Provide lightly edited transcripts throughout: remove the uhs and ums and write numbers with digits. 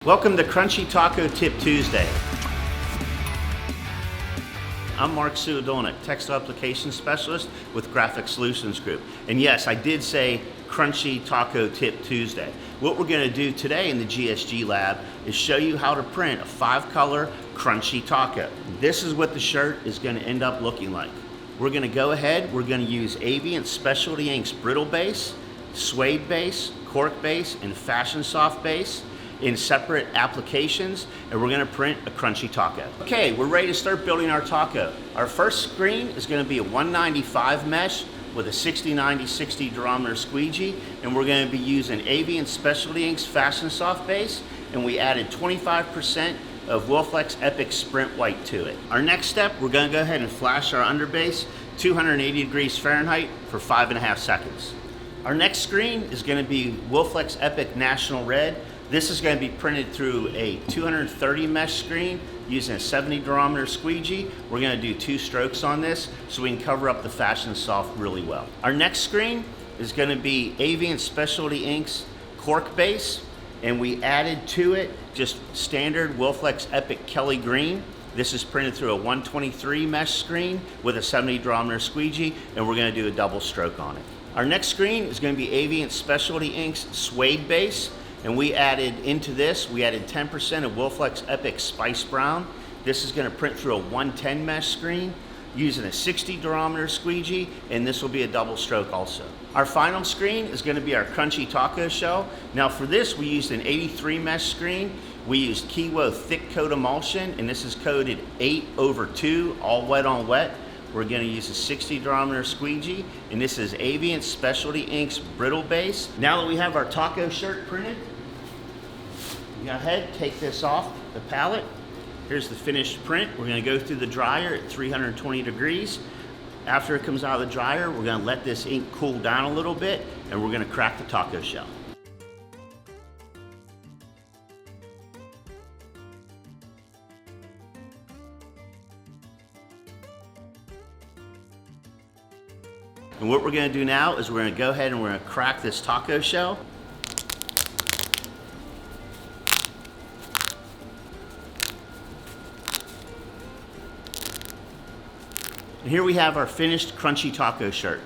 Welcome to Crunchy Taco Tip Tuesday. I'm Mark Suadolnik, Textile Application Specialist with Graphic Solutions Group. And yes, I did say Crunchy Taco Tip Tuesday. What we're going to do today in the GSG lab is show you how to print a 5-color crunchy taco. This is what the shirt is going to end up looking like. We're going to go ahead, we're going to use Aviant Specialty Inks Brittle base, Suede base, Cork base, and Fashion Soft base in separate applications, and we're going to print a crunchy taco. Okay, we're ready to start building our taco. Our first screen is going to be a 195 mesh with a 60-90-60 durometer squeegee, and we're going to be using Aviant Specialty Inks Fashion Soft base, and we added 25% of Wilflex Epic Sprint White to it. Our next step, we're going to go ahead and flash our underbase 280 degrees Fahrenheit for 5.5 seconds. Our next screen is going to be Wilflex Epic National Red. This is going to be printed through a 230 mesh screen using a 70 durometer squeegee. We're going to do 2 strokes on this so we can cover up the Fashion Soft really well. Our next screen is going to be Aviant Specialty Inks Cork base, and we added to it just standard Wilflex Epic Kelly Green. This is printed through a 123 mesh screen with a 70 durometer squeegee, and we're going to do a double stroke on it. Our next screen is going to be Aviant Specialty Inks Suede base. And we added 10% of Wilflex Epic Spice Brown. This is going to print through a 110 mesh screen using a 60 durometer squeegee, and this will be a double stroke also. Our final screen is going to be our crunchy taco shell. Now for this, we used an 83 mesh screen. We used Kiwo thick coat emulsion, and this is coated 8/2, all wet on wet. We're going to use a 60 durometer squeegee, and this is Aviant Specialty Inks Brittle base. Now that we have our taco shirt printed, go ahead, take this off the pallet. Here's the finished print. We're going to go through the dryer at 320 degrees. After it comes out of the dryer, we're going to let this ink cool down a little bit, and we're going to crack the taco shell. And what we're going to do now is we're going to go ahead and we're going to crack this taco shell. And here we have our finished crunchy taco shirt.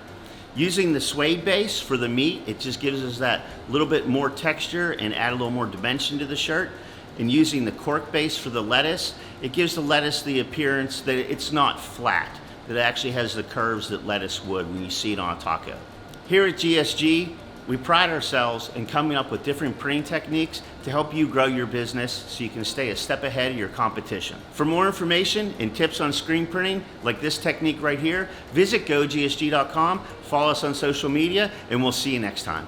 Using the suede base for the meat, it just gives us that little bit more texture and add a little more dimension to the shirt. And using the cork base for the lettuce, it gives the lettuce the appearance that it's not flat, that it actually has the curves that lettuce would when you see it on a taco. Here at GSG, we pride ourselves in coming up with different printing techniques to help you grow your business so you can stay a step ahead of your competition. For more information and tips on screen printing, like this technique right here, visit gogsg.com, follow us on social media, and we'll see you next time.